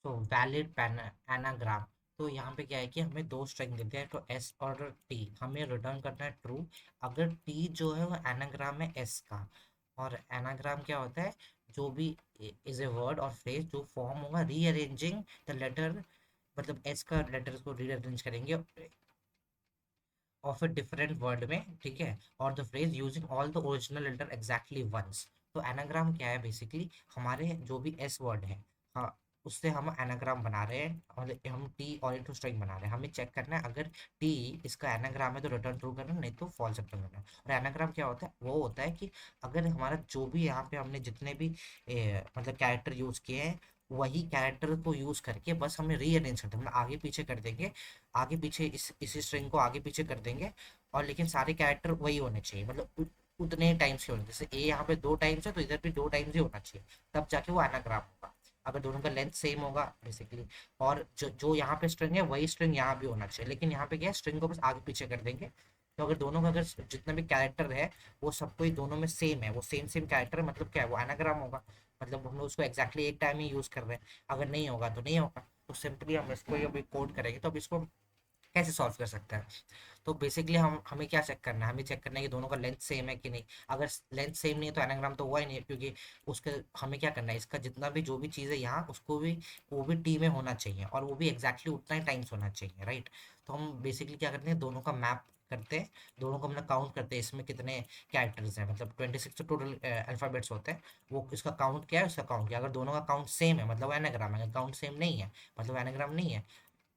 तो valid anagram. तो यहाँ पे क्या है कि हमें दो स्ट्रिंग देते हैं, तो एस और टी, हमें रिटर्न करना है ट्रू अगर टी जो है वो एनाग्राम है एस का। और एनाग्राम क्या होता है, जो भी इज ए वर्ड और फ्रेज जो फॉर्म होगा रीअरेंजिंग द लेटर, मतलब एस का लेटर्स को रीअरेंज करेंगे ऑफ ए डिफरेंट वर्ड में, ठीक है, और the phrase using all the original letter exactly once. तो एनाग्राम क्या है, बेसिकली हमारे जो भी एस वर्ड है, हाँ, उससे हम एनाग्राम बना रहे हैं और हम टी और टू स्ट्रिंग बना रहे हैं। हमें चेक करना है अगर टी इसका एनाग्राम है तो रिटर्न ट्रू करना है, नहीं तो फॉल्स रिटर्न करना है। और एनाग्राम क्या होता है, वो होता है कि अगर हमारा जो भी यहाँ पे हमने जितने भी मतलब कैरेक्टर यूज किए हैं, वही कैरेक्टर को यूज करके बस हमें रीअरेंज करते हैं, मतलब आगे पीछे कर देंगे, आगे पीछे इसी स्ट्रिंग को आगे पीछे कर देंगे। और लेकिन सारे कैरेक्टर वही होने चाहिए, मतलब उतने टाइम्स के होने, जैसे ए यहाँ पे दो टाइम्स है तो इधर भी दो टाइम्स ही होना चाहिए, तब जाके वो एनाग्राम होगा। अगर दोनों का लेंथ सेम होगा बेसिकली, और जो जो यहाँ पे स्ट्रिंग है वही स्ट्रिंग यहाँ भी होना चाहिए, लेकिन यहाँ पे क्या है, स्ट्रिंग को बस आगे पीछे कर देंगे। तो अगर दोनों का, अगर जितना भी कैरेक्टर है वो सबको ही दोनों में सेम है, वो सेम सेम कैरेक्टर है, मतलब क्या है, वो एनाग्राम होगा। मतलब हम लोग उसको एग्जैक्टली एक टाइम ही यूज कर रहे हैं, अगर नहीं होगा तो नहीं होगा। तो सिंपली हम इसको अभी कोड करेंगे, तो अब इसको कैसे सॉल्व कर सकते हैं। तो बेसिकली हम हमें क्या चेक करना है, हमें चेक करना है कि दोनों का लेंथ सेम है कि नहीं। अगर लेंथ सेम नहीं है तो एनाग्राम तो हुआ ही नहीं है, क्योंकि उसके हमें क्या करना है, इसका जितना भी जो भी चीज़ है यहाँ, उसको भी वो भी टी में होना चाहिए, और वो भी एग्जैक्टली उतना ही टाइम्स होना चाहिए, राइट। तो हम बेसिकली क्या करते हैं, दोनों का मैप करते हैं, दोनों को मतलब काउंट करते हैं इसमें कितने कैरेक्टर्स हैं, मतलब 26 तो टोटल अल्फ़ाबेट्स होते हैं। वो इसका काउंट क्या है, उसका काउंट क्या है, अगर दोनों का काउंट सेम है मतलब एनाग्राम है, अगर काउंट सेम नहीं है मतलब एनाग्राम नहीं है,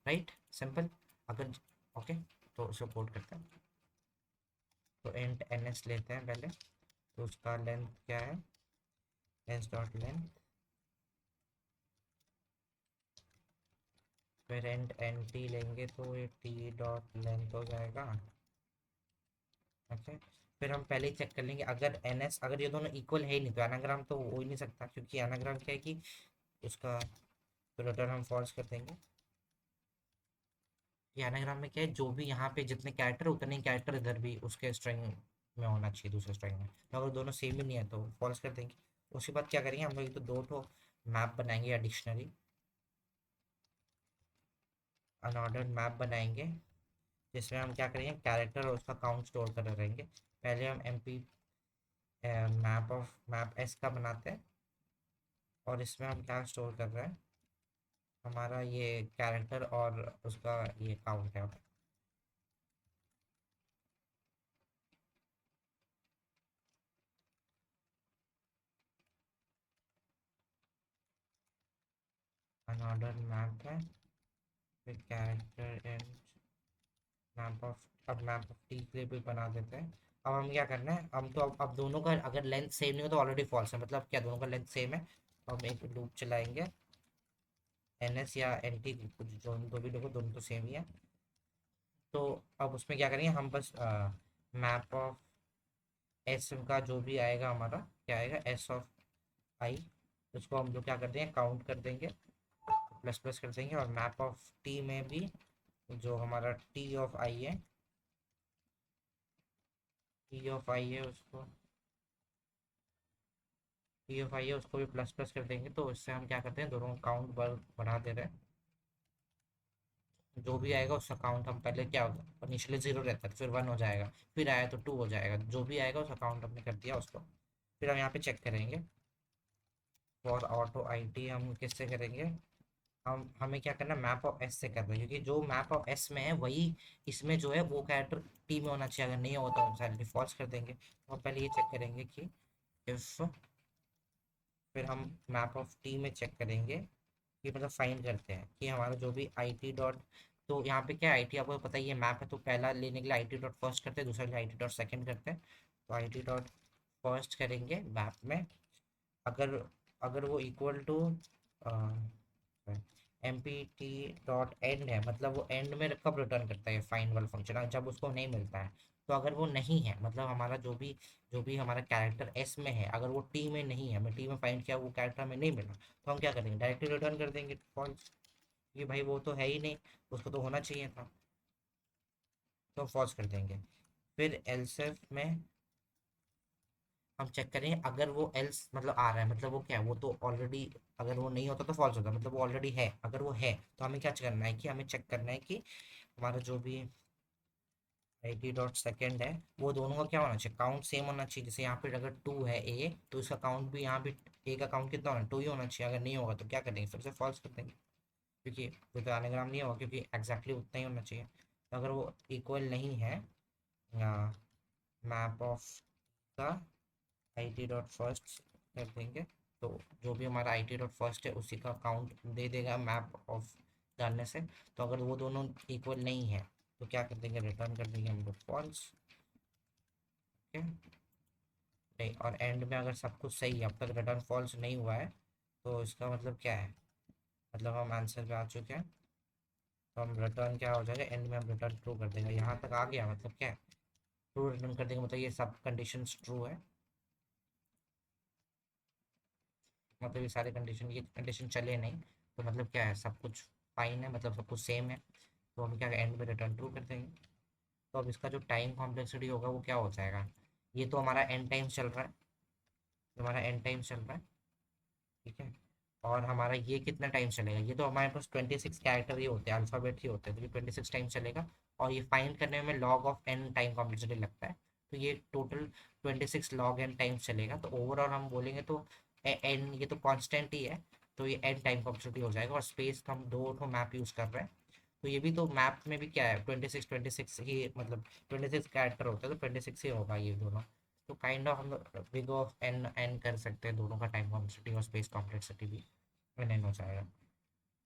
राइट, सिंपल। अगर ओके, तो उसको कोड करते हैं। तो इंट एन एस लेते हैं पहले, तो उसका लेंथ क्या है, एस डॉट लेंथ। फिर इंट एन टी लेंगे तो ये टी डॉट लेंथ हो जाएगा। ओके, फिर हम पहले ही चेक कर लेंगे अगर एन एस, अगर ये दोनों इक्वल है ही नहीं तो एनाग्राम तो हो ही नहीं सकता, क्योंकि एनाग्राम क्या है कि उसका रिटर्न हम फॉल्स कर देंगे। ये एनाग्राम में क्या है, जो भी यहाँ पे जितने कैरेक्टर उतने ही कैरेक्टर इधर भी उसके स्ट्रिंग में होना चाहिए, दूसरे स्ट्रिंग में। तो अगर दोनों सेम ही नहीं है तो फॉल्स कर देंगे। उसके बाद क्या करेंगे, हम लोग तो दो ठो मैप बनाएंगे या डिक्शनरी, अनऑर्डर्ड मैप बनाएंगे, जिसमें हम क्या करेंगे, कैरेक्टर और उसका काउंट स्टोर कर रहेंगे। पहले हम M P map of maps का बनाते हैं, और इसमें हम क्या स्टोर कर रहे हैं, हमारा ये कैरेक्टर और उसका ये काउंट है। अनऑर्डर्ड मैप है, फिर कैरेक्टर एंड मैप ऑफ, अब मैप ऑफ टी के लिए भी बना देते हैं। अब हम क्या करना है, हम तो अब दोनों का अगर लेंथ सेम नहीं हो तो ऑलरेडी फॉल्स है, मतलब क्या दोनों का लेंथ सेम है, तो हम एक लूप चलाएंगे, एन एस या एन टी, जो दो भी देखो दोनों तो सेम ही है। तो अब उसमें क्या करेंगे, हम बस मैप ऑफ एस का जो भी आएगा हमारा, क्या आएगा, एस ऑफ आई, उसको हम लोग क्या कर देंगे, काउंट कर देंगे, प्लस प्लस कर देंगे। और मैप ऑफ टी में भी जो हमारा टी ऑफ आई है, टी ऑफ आई है उसको, टी ऑफ आई है उसको भी प्लस प्लस कर देंगे। तो इससे हम क्या करते हैं, दोनों काउंट बढ़ा दे रहे हैं। जो भी आएगा उसका काउंट हम पहले क्या होगा, इनिशियली जीरो रहता है तो फिर वन हो जाएगा, फिर आया तो टू हो जाएगा, जो भी आएगा उसका काउंट हमने कर दिया उसको। फिर हम यहाँ पे चेक करेंगे फॉर ऑटो आई टी, हम किससे करेंगे, हम हमें क्या करना है, मैप ऑफ एस से करना है, क्योंकि जो मैप ऑफ एस में है वही इसमें जो है वो कैरेक्टर टी में होना चाहिए, अगर नहीं होगा तो हम साइड फॉल्स कर देंगे। तो हम पहले ये चेक करेंगे कि इफ, फिर हम मैप ऑफ टी में चेक करेंगे कि मतलब फाइंड करते हैं कि हमारा जो भी आई टी डॉट, तो यहाँ पे क्या आई टी आपको पता ही है मैप है, तो पहला लेने के लिए आई टी डॉट फर्स्ट करते हैं, दूसरा लिए आई टी डॉट सेकेंड करते हैं। तो आई टी डॉट फर्स्ट करेंगे मैप में, अगर अगर वो equal to M P T dot end है, मतलब वो एंड में कब रिटर्न करता है फाइंड वाला फंक्शन, जब उसको नहीं मिलता है। तो अगर वो नहीं है, मतलब हमारा जो भी हमारा कैरेक्टर एस में है, अगर वो टी में नहीं है, हमें टी में फाइंड किया वो कैरेक्टर हमें नहीं मिला, तो हम क्या करेंगे, डायरेक्टली रिटर्न कर देंगे फॉल्स, कि भाई वो तो है ही नहीं, उसको तो होना चाहिए था, तो फॉल्स कर देंगे। फिर एल्सेफ में हम चेक करेंगे अगर वो एल्स मतलब आ रहा है, मतलब वो क्या है, वो तो ऑलरेडी, अगर वो नहीं होता तो फॉल्स होता, मतलब वो ऑलरेडी है। अगर वो है तो हमें क्या करना है कि हमें चेक करना है कि हमारा जो भी id डॉट सेकेंड है वो दोनों का क्या होना चाहिए, काउंट सेम होना चाहिए। जैसे यहाँ पे अगर 2 है ए, तो इसका काउंट भी यहाँ पे ए का काउंट कितना होना, 2 ही होना चाहिए। अगर नहीं होगा तो क्या करेंगे, फिर से फॉल्स कर देंगे, क्योंकि वो तो एनाग्राम नहीं होगा, क्योंकि एग्जैक्टली उतना ही होना चाहिए। तो अगर वो इक्वल नहीं है मैप ऑफ का आई टी डॉट फर्स्ट कर देंगे, तो जो भी हमारा आई टी डॉट फर्स्ट है उसी का काउंट दे देगा मैप ऑफ डालने से। तो अगर वो दोनों इक्वल नहीं है तो क्या कर देंगे, रिटर्न कर देंगे हम लोग फॉल्स। ठीक है, नहीं, और एंड में अगर सब कुछ सही है, अब तक रिटर्न फॉल्स नहीं हुआ है, तो इसका मतलब क्या है, मतलब हम आंसर पे आ चुके हैं। तो हम रिटर्न क्या हो जाएगा, एंड में हम रिटर्न ट्रू कर देंगे। यहाँ तक आ गया मतलब क्या है, ट्रू रिटर्न कर देंगे, मतलब ये सब कंडीशंस ट्रू है, मतलब ये सारे कंडीशन, ये कंडीशन चले नहीं, तो मतलब क्या है, सब कुछ फाइन है, मतलब सब कुछ सेम है। तो हम क्या एंड में रिटर्न ट्रू कर देंगे। तो अब इसका जो टाइम कॉम्प्लेक्सिटी होगा वो क्या हो जाएगा, ये तो हमारा एन टाइम्स चल रहा है, हमारा एन टाइम्स चल रहा है, ठीक है। और हमारा ये कितना टाइम चलेगा, ये तो हमारे पास 26 कैरेक्टर ही होते हैं, अल्फ़ाबेट ही होते हैं, तो ये 26 टाइम चलेगा। और ये फाइंड करने में log of N time complexity लगता है, तो ये टोटल 26 लॉग एन टाइम्स चलेगा। तो ओवरऑल हम बोलेंगे तो एन, ये तो कांस्टेंट ही है, तो ये एन टाइम कॉम्प्लेक्सिटी हो जाएगा। और स्पेस हम दो ठो मैप यूज़ कर रहे हैं, तो ये भी तो मैप में भी क्या है, 26 ही, मतलब 26 कैरेक्टर होते हैं, तो 26 ही होगा ये दोनों। तो काइंड ऑफ हम बिग ऑफ एन एन कर सकते हैं दोनों का टाइम कॉम्प्लेक्सिटी और स्पेस कॉम्प्लेक्सिटी भी एन एन हो जाएगा।